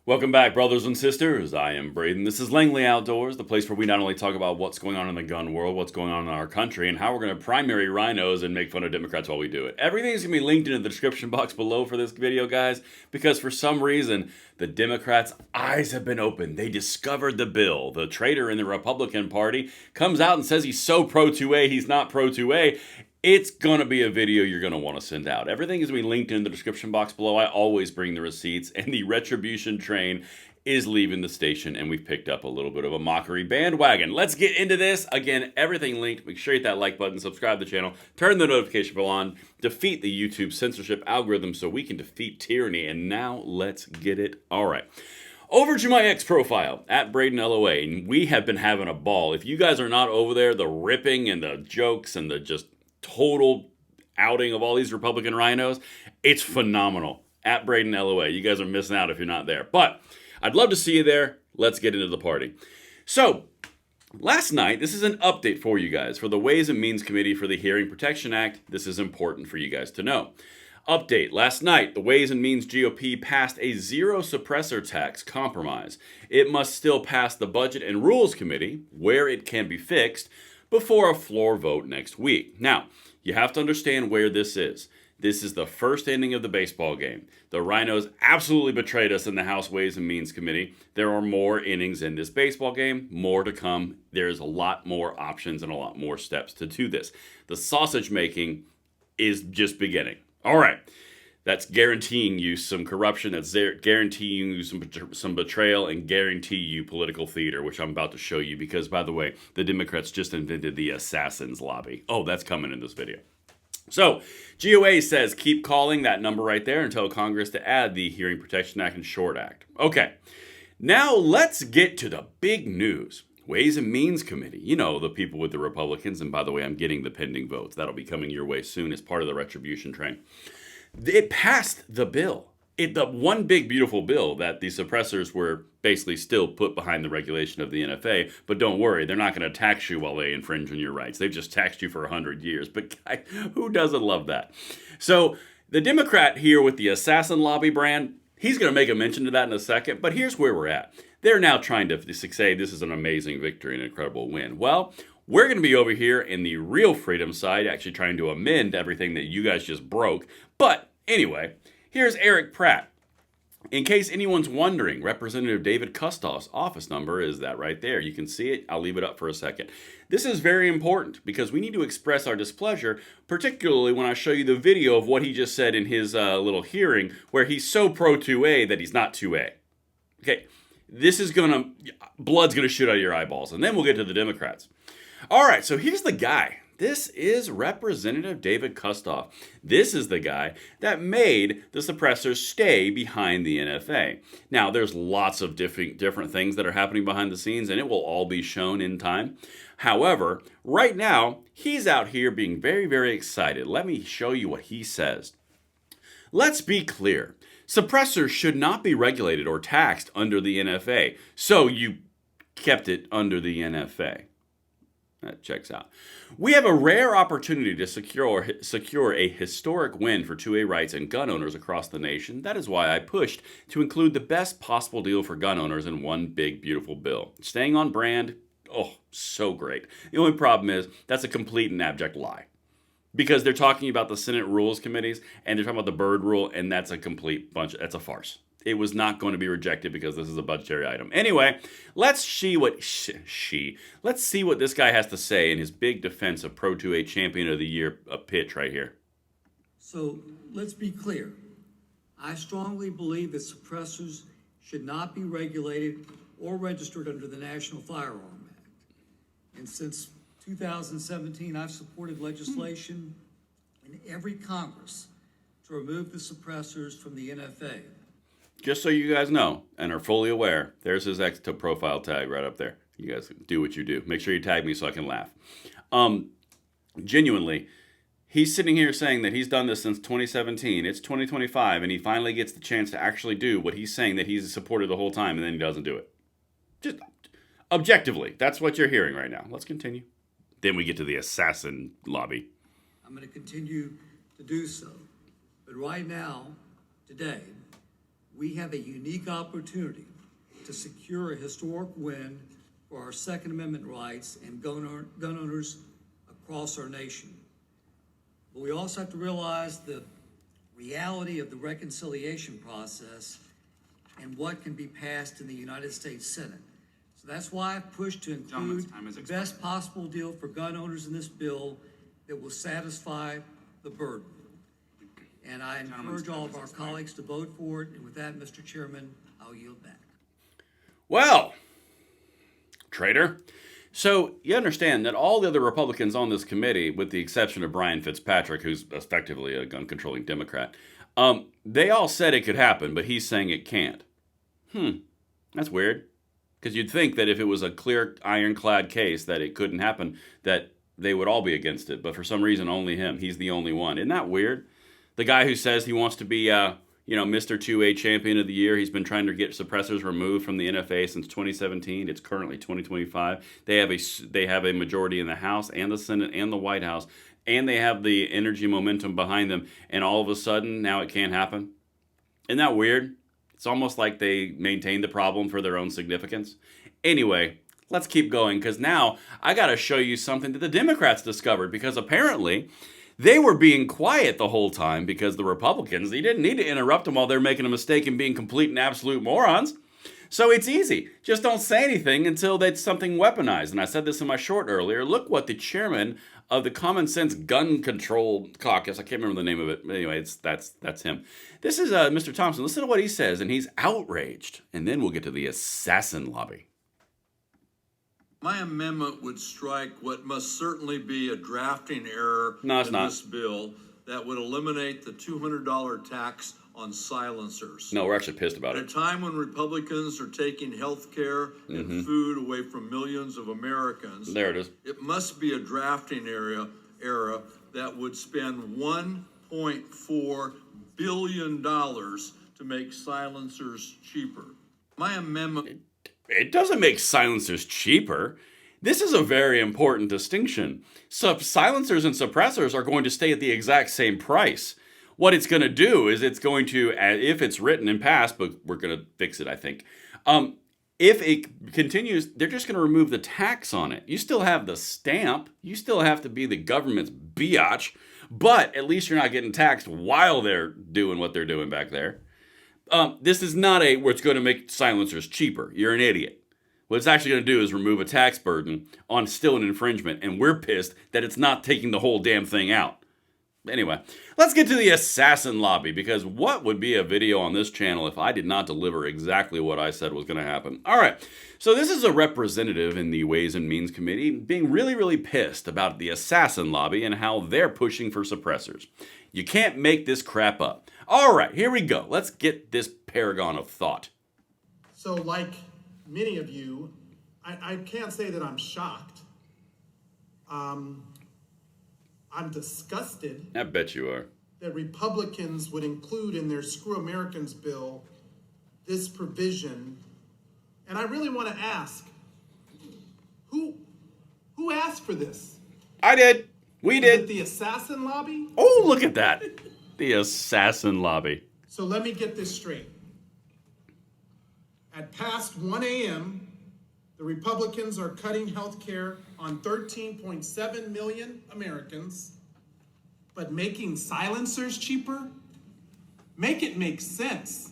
Welcome back, brothers and sisters. I am Braden. This is Langley Outdoors, the place where we not only talk about what's going on in the gun world, what's going on in our country, and how we're going to primary rhinos and make fun of Democrats while we do it. Everything's going to be linked in the description box below for this video, guys, because for some reason, the Democrats' eyes have been opened. They discovered the bill. The traitor in the Republican Party comes out and says he's so pro-2A, he's not pro-2A. It's going to be a video you're going to want to send out. Everything is going to be linked in the description box below. I always bring the receipts, and the retribution train is leaving the station, and we've picked up a little bit of a mockery bandwagon. Let's get into this. Again, everything linked. Make sure you hit that like button, subscribe to the channel, turn the notification bell on, defeat the YouTube censorship algorithm so we can defeat tyranny. And now let's get it. All right. Over to my X profile, at Braden Loa, and we have been having a ball. If you guys are not over there, the ripping and the jokes and the just total outing of all these Republican rhinos, it's phenomenal. At Braden Loa. You guys are missing out if you're not there. But I'd love to see you there. Let's get into the party. So, last night, this is an update for you guys. For the Ways and Means Committee for the Hearing Protection Act, this is important for you guys to know. Update. Last night, the Ways and Means GOP passed a zero suppressor tax compromise. It must still pass the Budget and Rules Committee, where it can be fixed, before a floor vote next week. Now, you have to understand where this is. This is the first inning of the baseball game. The rhinos absolutely betrayed us in the House Ways and Means Committee. There are more innings in this baseball game, more to come. There's a lot more options and a lot more steps to do this. The sausage making is just beginning. All right. That's guaranteeing you some corruption. That's guaranteeing you some betrayal and guarantee you political theater, which I'm about to show you because, by the way, the Democrats just invented the assassins lobby. Oh, that's coming in this video. So, GOA says keep calling that number right there and tell Congress to add the Hearing Protection Act and Short Act. Okay, now let's get to the big news. Ways and Means Committee. You know, the people with the Republicans. And by the way, I'm getting the pending votes. That'll be coming your way soon as part of the retribution train. It passed the bill. The one big beautiful bill that the suppressors were basically still put behind the regulation of the NFA. But don't worry, they're not going to tax you while they infringe on your rights. They've just taxed you for 100 years. But who doesn't love that? So the Democrat here with the assassin lobby brand, he's going to make a mention of that in a second. But here's where we're at. They're now trying to say this is an amazing victory and an incredible win. Well, we're going to be over here in the real freedom side, actually trying to amend everything that you guys just broke. But anyway, here's Eric Pratt. In case anyone's wondering, Representative David Kustoff's office number is that right there. You can see it. I'll leave it up for a second. This is very important because we need to express our displeasure, particularly when I show you the video of what he just said in his little hearing where he's so pro-2A that he's not 2A. Okay, this is blood's going to shoot out of your eyeballs, and then we'll get to the Democrats. All right, so here's the guy. This is Representative David Kustoff. This is the guy that made the suppressors stay behind the NFA. Now, there's lots of different things that are happening behind the scenes, and it will all be shown in time. However, right now, he's out here being very, very excited. Let me show you what he says. Let's be clear. Suppressors should not be regulated or taxed under the NFA. So you kept it under the NFA. That checks out. We have a rare opportunity to secure a historic win for 2A rights and gun owners across the nation. That is why I pushed to include the best possible deal for gun owners in one big, beautiful bill. Staying on brand, oh, so great. The only problem is that's a complete and abject lie. Because they're talking about the Senate Rules Committees, and they're talking about the Byrd Rule, and that's a complete bunch. That's a farce. It was not going to be rejected because this is a budgetary item. Anyway, let's see what this guy has to say in his big defense of Pro 2A Champion of the Year pitch right here. So let's be clear. I strongly believe that suppressors should not be regulated or registered under the National Firearm Act. And since 2017, I've supported legislation in every Congress to remove the suppressors from the NFA. Just so you guys know and are fully aware, there's his X profile tag right up there. You guys do what you do. Make sure you tag me so I can laugh. Genuinely, he's sitting here saying that he's done this since 2017. It's 2025, and he finally gets the chance to actually do what he's saying that he's supported the whole time, and then he doesn't do it. Just objectively, that's what you're hearing right now. Let's continue. Then we get to the assassin lobby. I'm going to continue to do so. But right now, today, we have a unique opportunity to secure a historic win for our Second Amendment rights and gun owners across our nation. But we also have to realize the reality of the reconciliation process and what can be passed in the United States Senate. So that's why I've pushed to include the best possible deal for gun owners in this bill that will satisfy the burden. And I encourage all of our colleagues to vote for it. And with that, Mr. Chairman, I'll yield back. Well, traitor. So you understand that all the other Republicans on this committee, with the exception of Brian Fitzpatrick, who's effectively a gun-controlling Democrat, they all said it could happen, but he's saying it can't. That's weird. Because you'd think that if it was a clear, ironclad case that it couldn't happen, that they would all be against it. But for some reason, only him. He's the only one. Isn't that weird? The guy who says he wants to be, Mr. 2A champion of the year. He's been trying to get suppressors removed from the NFA since 2017. It's currently 2025. They have a majority in the House and the Senate and the White House, and they have the energy momentum behind them. And all of a sudden, now it can't happen. Isn't that weird? It's almost like they maintain the problem for their own significance. Anyway, let's keep going, because now I got to show you something that the Democrats discovered, because apparently they were being quiet the whole time because the Republicans, they didn't need to interrupt them while they're making a mistake and being complete and absolute morons. So it's easy. Just don't say anything until that's something weaponized. And I said this in my short earlier. Look what the chairman of the Common Sense Gun Control Caucus, I can't remember the name of it. Anyway, that's him. This is Mr. Thompson. Listen to what he says, and he's outraged. And then we'll get to the assassin lobby. My amendment would strike what must certainly be a drafting error No, it's in not. this bill that would eliminate the $200 tax on silencers. No, we're actually pissed about At a it. time when Republicans are taking health care and food away from millions of Americans, There it is. it must be a drafting era that would spend $1.4 billion to make silencers cheaper. My amendment... It doesn't make silencers cheaper. This is a very important distinction. Silencers and suppressors are going to stay at the exact same price. What it's going to do is it's going to, if it's written and passed, but we're going to fix it, I think. If it continues, they're just going to remove the tax on it. You still have the stamp. You still have to be the government's biatch, but at least you're not getting taxed while they're doing what they're doing back there. This is not where it's going to make silencers cheaper. You're an idiot. What it's actually going to do is remove a tax burden on still an infringement, and we're pissed that it's not taking the whole damn thing out. Anyway, let's get to the assassin lobby, because what would be a video on this channel if I did not deliver exactly what I said was going to happen? All right, so this is a representative in the Ways and Means Committee being really, really pissed about the assassin lobby and how they're pushing for suppressors. You can't make this crap up. All right, here we go. Let's get this paragon of thought. So like many of you, I can't say that I'm shocked. I'm disgusted I bet you are. that Republicans would include in their Screw Americans bill this provision. And I really want to ask, who asked for this? I did. We Is it did. the assassin lobby? Oh, look at that. The assassin lobby. So let me get this straight. At past 1 a.m., the Republicans are cutting health care on 13.7 million Americans, but making silencers cheaper? Make it make sense.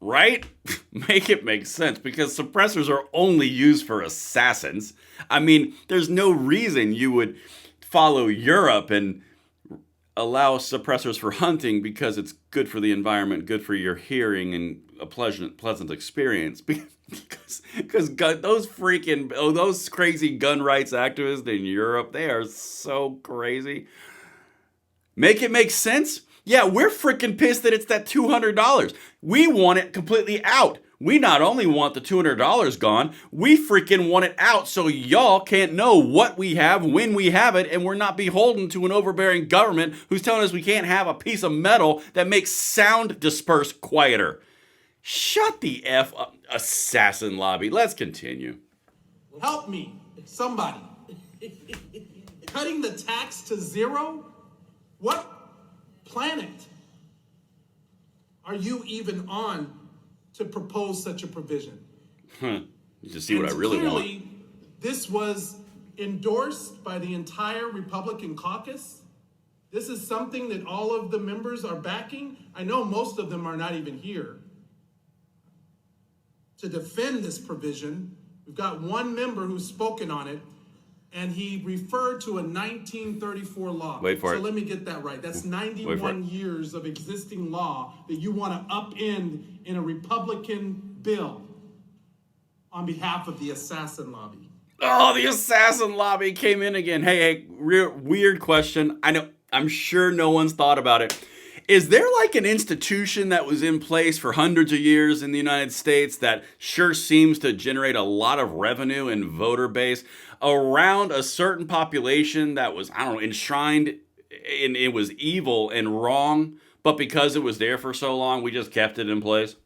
Right? Make it make sense, because suppressors are only used for assassins. I mean, there's no reason you would follow Europe and allow suppressors for hunting because it's good for the environment, good for your hearing, and a pleasant experience. Because those crazy gun rights activists in Europe, they are so crazy. Make it make sense? Yeah, we're freaking pissed that it's that $200. We want it completely out. We not only want the $200 gone, we freaking want it out so y'all can't know what we have, when we have it, and we're not beholden to an overbearing government who's telling us we can't have a piece of metal that makes sound disperse quieter. Shut the F up, assassin lobby. Let's continue. Help me, somebody. Cutting the tax to zero? What planet are you even on to propose such a provision. You just see what I really clearly, want. This was endorsed by the entire Republican caucus. This is something that all of the members are backing. I know most of them are not even here to defend this provision. We've got one member who's spoken on it, and he referred to a 1934 law. Wait for it. So let me get that right. That's 91 years of existing law that you want to upend in a Republican bill on behalf of the assassin lobby. Oh, the assassin lobby came in again. Hey, weird question. I'm sure no one's thought about it. Is there like an institution that was in place for hundreds of years in the United States that sure seems to generate a lot of revenue and voter base around a certain population that was, I don't know, enshrined and it was evil and wrong, but because it was there for so long, we just kept it in place?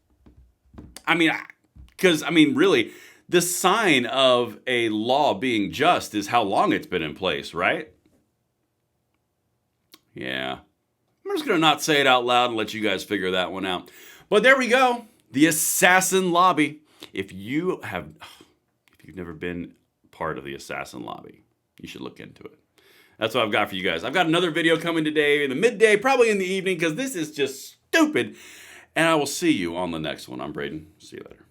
Really, the sign of a law being just is how long it's been in place, right? Yeah. I'm just going to not say it out loud and let you guys figure that one out. But there we go. The assassin lobby. If you've never been part of the assassin lobby, you should look into it. That's what I've got for you guys. I've got another video coming today in the midday, probably in the evening, because this is just stupid. And I will see you on the next one. I'm Braden. See you later.